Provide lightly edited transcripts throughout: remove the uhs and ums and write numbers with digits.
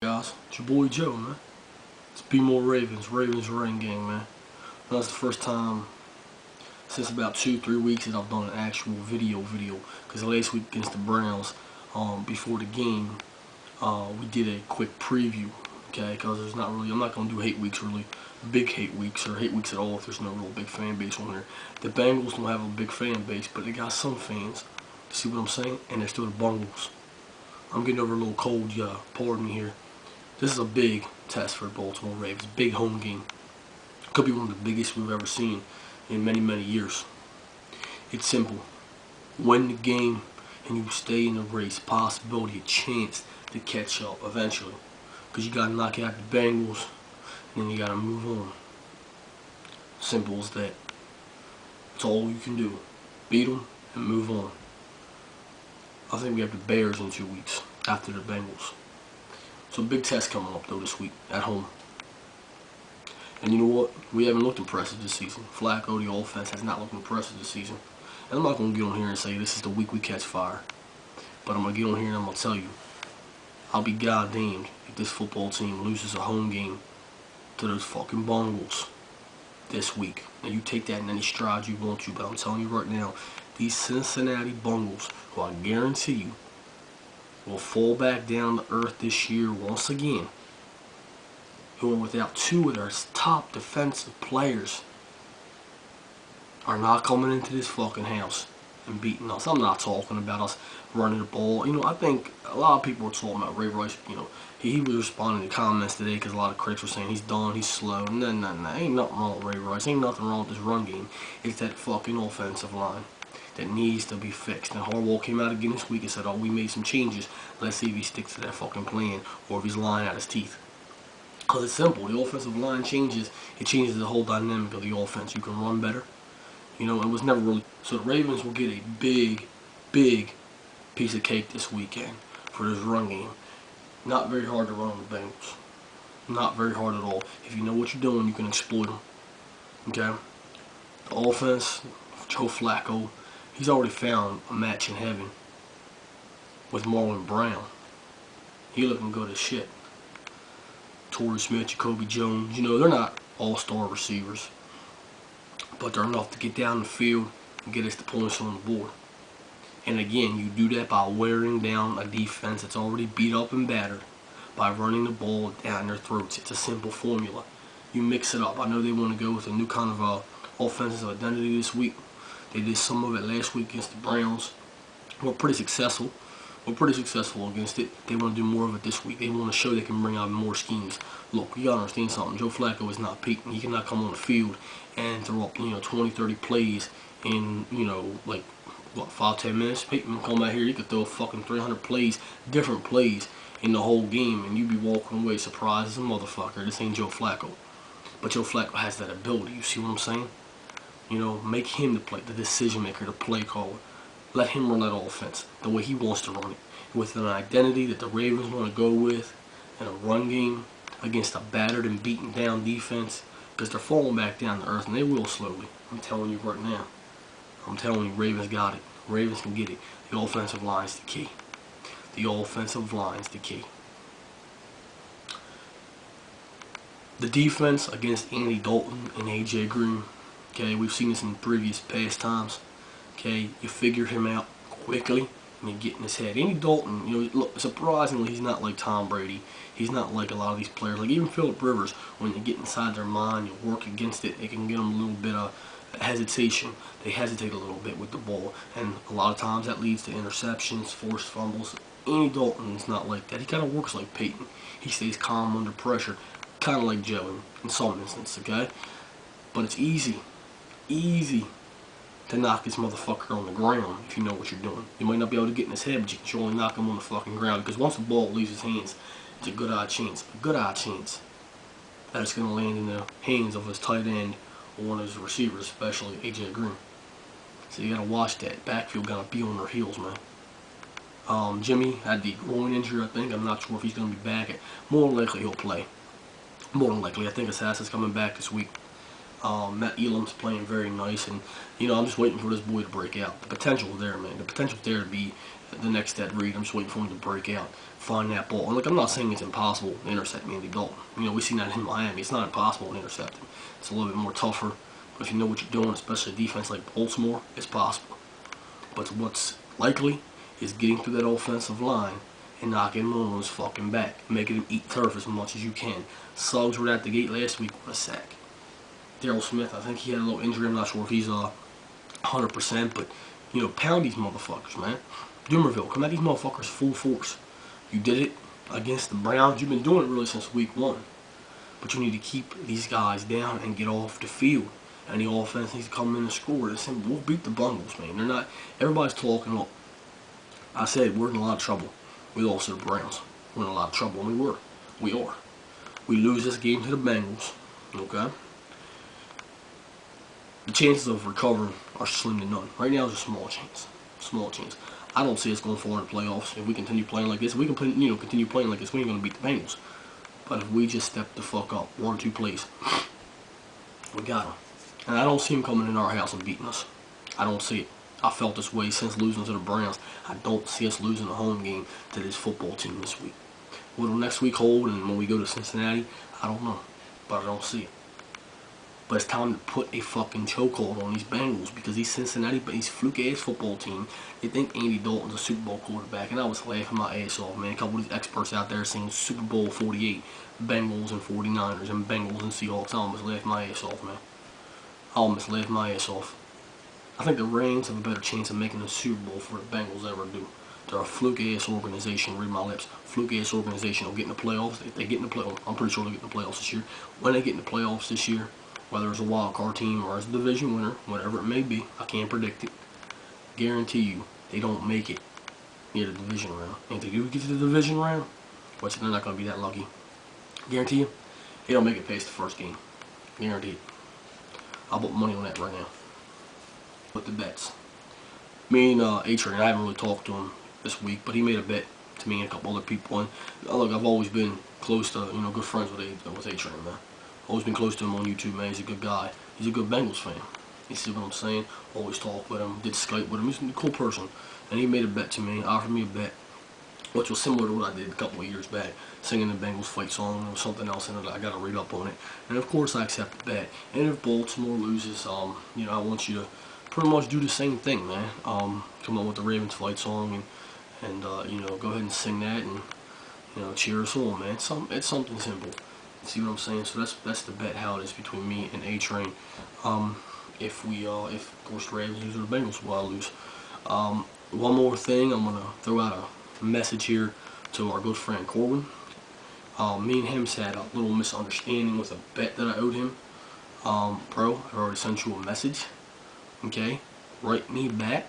Guys, it's your boy Joe, man. It's Be More Ravens Rain Gang, man. That's the first time since about 2-3 weeks that I've done an actual video. Because last week against the Browns, before the game, we did a quick preview. Okay, because there's not really, I'm not gonna do hate weeks really, big hate weeks or hate weeks at all if there's no real big fan base on here. The Bengals don't have a big fan base, but they got some fans. See what I'm saying? And they're still the Bengals. I'm getting over a little cold, pardon me here. This is a big test for the Baltimore Ravens. Big home game. Could be one of the biggest we've ever seen in many years. It's simple. Win the game and you stay in the race. Possibility, a chance to catch up eventually. Because you got to knock out the Bengals and then you got to move on. Simple as that. That's all you can do. Beat them and move on. I think we have the Bears in 2 weeks after the Bengals. So big test coming up though this week at home. And you know what? We haven't looked impressive this season. Flacco, the offense, has not looked impressive this season. And I'm not going to get on here and say this is the week we catch fire. But I'm going to get on here and I'm going to tell you, I'll be goddamned if this football team loses a home game to those fucking Bengals this week. Now you take that in any stride you want to, but I'm telling you right now, these Cincinnati Bengals, who I guarantee you will fall back down to earth this year once again, who are without two of their top defensive players, are not coming into this fucking house and beating us. I'm not talking about us running the ball. You know, I think a lot of people are talking about Ray Rice. You know, he was responding to comments today because a lot of critics were saying he's done, he's slow. No. Ain't nothing wrong with Ray Rice. Ain't nothing wrong with this run game. It's that fucking offensive line that needs to be fixed. And Harbaugh came out again this week and said, oh, we made some changes. Let's see if he sticks to that fucking plan or if he's lying out his teeth. Because it's simple. The offensive line changes. It changes the whole dynamic of the offense. You can run better. You know, it was never really... So the Ravens will get a big piece of cake this weekend for this run game. Not very hard to run on the Bengals. Not very hard at all. If you know what you're doing, you can exploit them. Okay? The offense, Joe Flacco, he's already found a match in heaven with Marlon Brown. He looking good as shit. Torrey Smith, Jacoby Jones, you know, they're not all-star receivers, but they're enough to get down the field and get us the points on the board. And again, you do that by wearing down a defense that's already beat up and battered by running the ball down their throats. It's a simple formula. You mix it up. I know they want to go with a new kind of offensive identity this week. They did some of it last week against the Browns. We're pretty successful. We're pretty successful against it. They want to do more of it this week. They want to show they can bring out more schemes. Look, you gotta understand something. Joe Flacco is not Peyton. He cannot come on the field and throw up, 20, 30 plays in, like, what, 5-10 minutes. Peyton come out here, he could throw fucking 300 plays, different plays in the whole game, and you be walking away surprised as a motherfucker. This ain't Joe Flacco. But Joe Flacco has that ability. You see what I'm saying? Make him the decision maker, the play caller. Let him run that offense the way he wants to run it, with an identity that the Ravens want to go with, and a run game against a battered and beaten down defense, because they're falling back down to earth, and they will slowly. I'm telling you right now. I'm telling you, Ravens got it. Ravens can get it. The offensive line's the key. The offensive line's the key. The defense against Andy Dalton and A.J. Green. Okay, we've seen this in previous past times. Okay, you figure him out quickly and you get in his head. Andy Dalton, look, surprisingly, he's not like Tom Brady. He's not like a lot of these players. Like even Phillip Rivers, when you get inside their mind, you work against it, it can get them a little bit of hesitation. They hesitate a little bit with the ball, and a lot of times that leads to interceptions, forced fumbles. Andy Dalton is not like that. He kind of works like Peyton. He stays calm under pressure, kind of like Joe in some instances, okay? But it's easy to knock this motherfucker on the ground if you know what you're doing. You might not be able to get in his head, but you can surely knock him on the fucking ground, because once the ball leaves his hands, it's a good odd chance that it's going to land in the hands of his tight end or one of his receivers, especially A.J. Green. So you got to watch that. Backfield got to be on their heels, man. Jimmy had the groin injury, I think. I'm not sure if he's going to be back. More than likely he'll play. More than likely. I think Assassin's coming back this week. Matt Elam's playing very nice, and you know, I'm just waiting for this boy to break out. The potential's there, man. The potential's there to be the next Ed Reed. I'm just waiting for him to break out, find that ball. And like, I'm not saying it's impossible to intercept Andy Dalton. You know, we seen that in Miami. It's not impossible to intercept him. It's a little bit more tougher. But if you know what you're doing, especially a defense like Baltimore, it's possible. But what's likely is getting through that offensive line and knocking him on his fucking back, making him eat turf as much as you can. Suggs were at the gate last week with a sack. Daryl Smith, I think he had a little injury. I'm not sure if he's 100%, but you know, pound these motherfuckers, man. Dumerville, come at these motherfuckers full force. You did it against the Browns. You've been doing it really since week 1. But you need to keep these guys down and get off the field. And the offense needs to come in and score. It's simple. We'll beat the Bengals, man. They're not. Everybody's talking. Look, I said we're in a lot of trouble. We lost to the Browns. We're in a lot of trouble, and we were. We are. We lose this game to the Bengals. Okay. The chances of recovering are slim to none. Right now, it's a small chance. Small chance. I don't see us going far in the playoffs if we continue playing like this. If we can, continue playing like this, we ain't gonna beat the Bengals. But if we just step the fuck up, 1 or 2 plays, we got them. And I don't see him coming in our house and beating us. I don't see it. I felt this way since losing to the Browns. I don't see us losing a home game to this football team this week. What will next week hold, and when we go to Cincinnati, I don't know. But I don't see it. But it's time to put a fucking chokehold on these Bengals, because these Cincinnati-based fluke-ass football team, they think Andy Dalton's a Super Bowl quarterback, and I was laughing my ass off, man. A couple of these experts out there saying Super Bowl 48, Bengals and 49ers, and Bengals and Seahawks. I almost laughed my ass off, man. I almost laughed my ass off. I think the Rams have a better chance of making the Super Bowl for the Bengals ever do. They're a fluke-ass organization, read my lips. Fluke-ass organization will get in the playoffs. If they get in the playoffs, I'm pretty sure they'll get in the playoffs this year. When they get in the playoffs this year, whether it's a wild card team or as a division winner, whatever it may be, I can't predict it. Guarantee you, they don't make it near the division round. And if they do get to the division round, which they're not going to be that lucky, guarantee you, they don't make it past the first game. Guaranteed. I'll put money on that right now. With the bets. Me and Atrains, I haven't really talked to him this week, but he made a bet to me and a couple other people. And look, I've always been close to, good friends with Atrains, man. Always been close to him on YouTube, man. He's a good guy. He's a good Bengals fan. You see what I'm saying? Always talk with him. Did Skype with him. He's a cool person. And he made a bet to me. Offered me a bet, which was similar to what I did a couple of years back, singing the Bengals fight song or something else in it. I got to read up on it. And of course, I accept the bet. And if Baltimore loses, I want you to pretty much do the same thing, man. Come on with the Ravens fight song and go ahead and sing that and cheer us on, man. It's something simple. See what I'm saying? So that's the bet, how it is between me and A-Train. If of course the Ravens lose or the Bengals will lose. One more thing, I'm gonna throw out a message here to our good friend Corbin. Me and him's had a little misunderstanding with a bet that I owed him. Bro, I've already sent you a message. Okay, write me back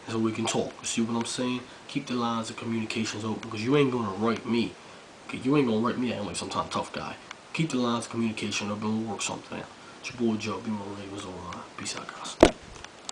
so we can talk. See what I'm saying? Keep the lines of communications open, because you ain't gonna write me. Okay, you ain't gonna write me out like some kind of tough guy. Keep the lines of communication open. We'll work something out. It's your boy Joe. Be more Ravens online. Peace out, guys.